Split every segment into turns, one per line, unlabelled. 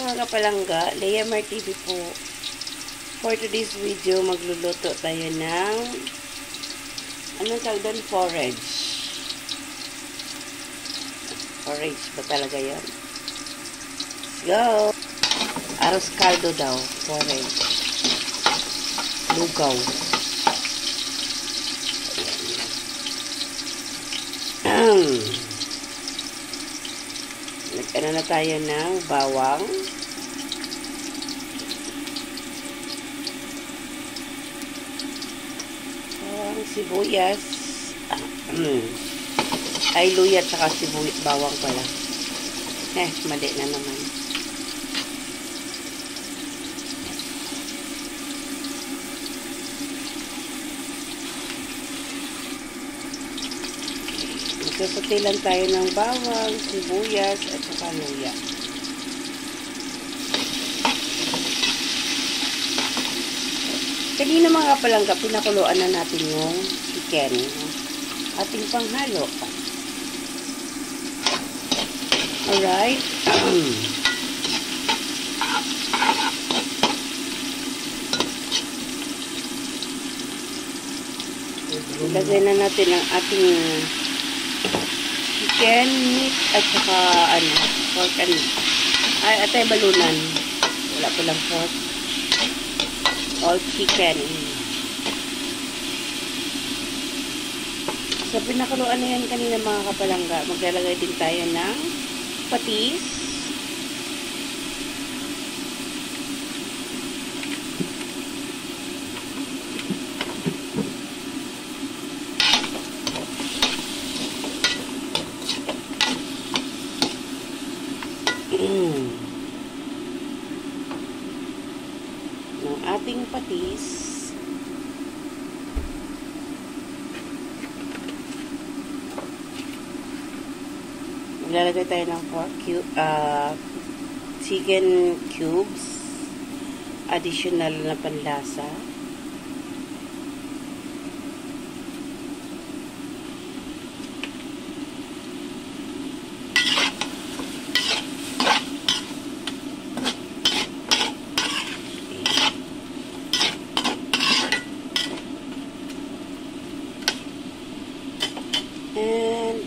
mga kapalangga, Lea Mar TV po. For today's video, magluluto tayo ng anong tawag doon? Porridge. Porridge ba talaga yan? Let's go! Aros caldo daw. Porridge. Lugaw. Nag-ano na tayo ng bawang. Sibuyas. Ay, luya at saka sibuyas. Bawang pala. Mali na naman. Magsasote lang tayo ng bawang, sibuyas, at saka luya. Kanina mga kapalangga, pinakuluan na natin yung chicken. Ating panghalo. Alright. Ilagay na natin ang ating chicken, meat, at saka pork and ay, atay balunan. Wala pa lang pork. All chicken. So, pinakuluan na yan kanina mga kapalangga. Maglalagay din tayo ng patis. Ng ating patis. Maglalagay tayo ng chicken cubes, additional na panlasa. And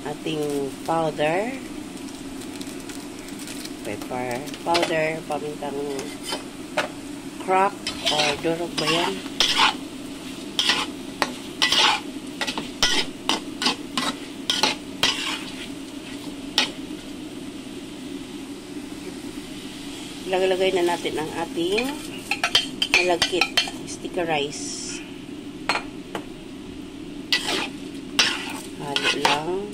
ating powder, pepper powder, pamintang crack or durog ba yan? Lagay na natin ang ating malagkit sticky rice. Halo lang.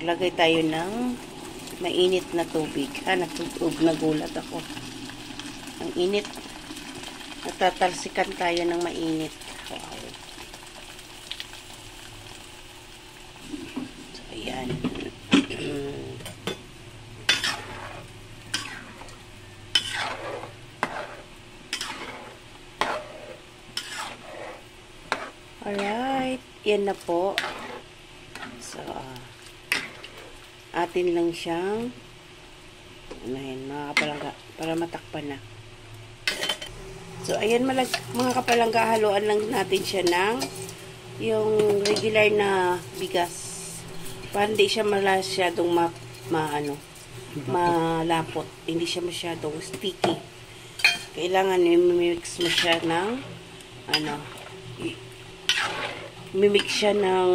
Lagay tayo ng mainit na tubig. Nagulat ako. Ang init. Natatalsikan tayo ng mainit. Wow. So, ayan. Alright. Yan na po. So, atin lang siyang mga kapalangga para matakpan na. So, ayan mga kapalangga, haluan lang natin siya ng yung regular na bigas para hindi siya masyadong malapot. Hindi siya masyadong sticky. Kailangan i-mix mo siya ng mimix siya ng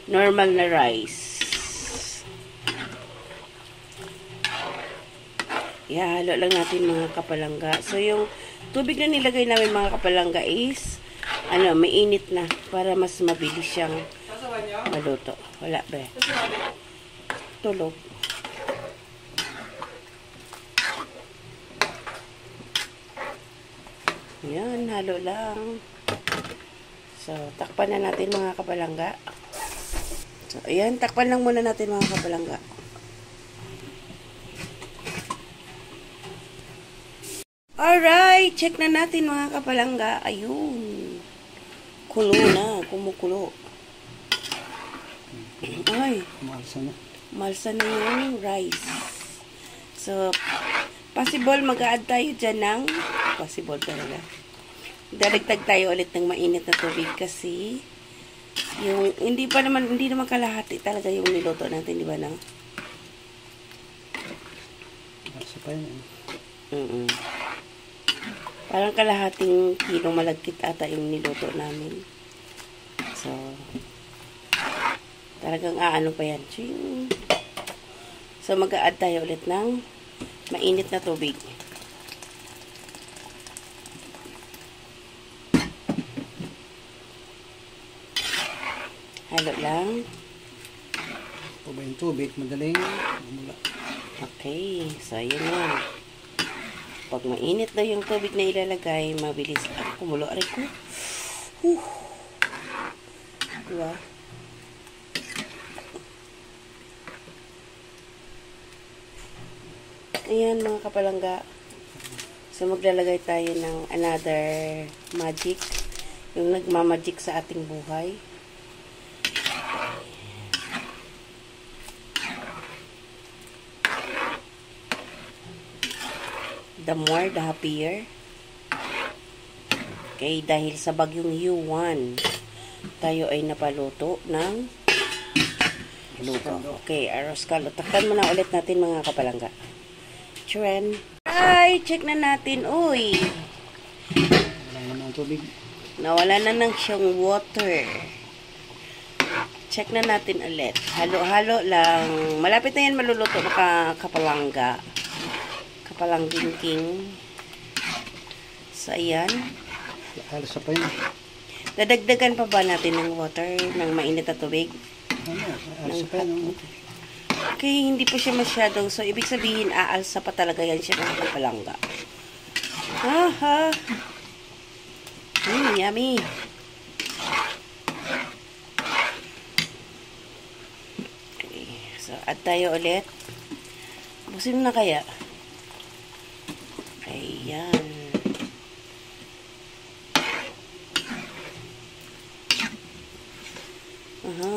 normal na rice. Ihalo lang natin mga kapalangga. So, yung tubig na nilagay namin mga kapalangga is mainit na para mas mabilis siyang maluto. Wala ba? Tulog. Yan, halo lang. So, takpan na natin mga kapalangga. So, ayan, takpan lang muna natin mga kapalangga. Alright, check na natin mga kapalangga. Ayun. Kulo na, kumukulo. Ay, malsa na yung rice. So, possible mag-add tayo dyan ng, possible talaga. Daragdag tayo ulit ng mainit na tubig kasi yung, hindi naman kalahati talaga yung niluto natin, di ba na?
Malsa pa yun.
Parang kalahating kilong malagkit ata yung niluto namin. So, talagang aano pa yan. So, mag-a-add tayo ulit ng mainit na tubig. Halo lang.
O ba yung tubig? Madaling bumula.
Okay. So, ayan yan. Pag mainit daw yung tubig na ilalagay, mabilis. Kumulo. Aray ko. Diba? Ayan mga kapalangga. So maglalagay tayo ng another magic. Yung nagmamagic sa ating buhay. The more, the happier. Okay, dahil sa bagyong U1, tayo ay napaluto ng lugaw. Okay, arroz caldo. Takpan muna ulit natin mga kapalangga. Churen. Ay, check na natin. Uy.
Wala na ng tubig.
Nawala na ng siyang water. Check na natin ulit. Halo-halo lang. Malapit na yan maluluto mga kapalangga. Kapalangging-king. So, ayan.
Halos pa yun.
Dadagdagan pa ba natin ng water, ng mainit na tubig?
Halos pa yun.
Okay, hindi pa siya masyadong. So, ibig sabihin, aalsa pa talaga yan siya ng kapalangga. Aha! Yummy! Okay, so, add tayo ulit. Busin na kaya? Ayan. Aha.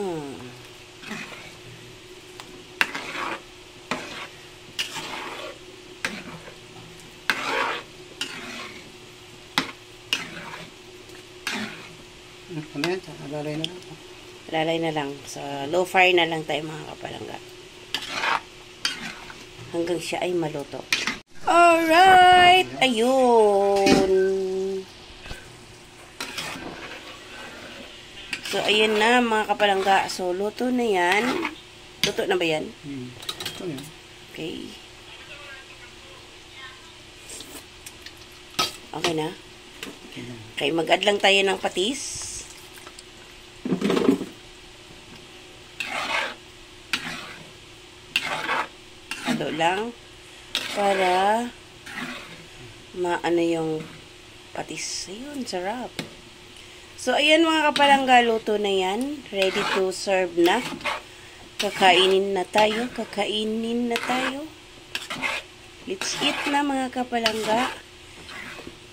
Ano yan? Alalay na lang.
Lalay na lang. So, low fire na lang tayo mga kapalangga. Hanggang siya ay maluto. Alright! Ayun! So, ayan na mga kapalangga. So, luto na yan. Luto na ba yan?
Ito yan.
Okay. Okay na? Okay, mag-add lang tayo ng patis. Halo lang. Para maano yung patis. Ayun, sarap. So, ayan mga kapalangga, luto na yan. Ready to serve na. Kakainin na tayo. Kakainin na tayo. Let's eat na mga kapalangga.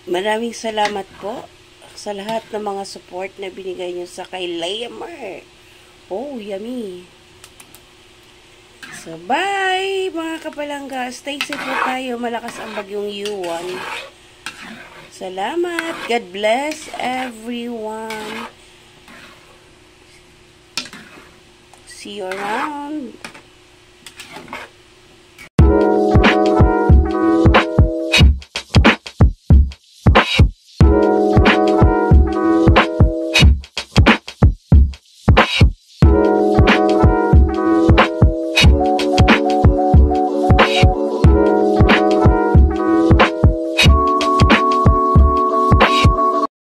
Maraming salamat po sa lahat ng mga support na binigay nyo sa kay Laymer. Oh, yummy. So, bye mga kapalangga. Stay safe po tayo. Malakas ang bagyong U1. Salamat. God bless everyone. See you around.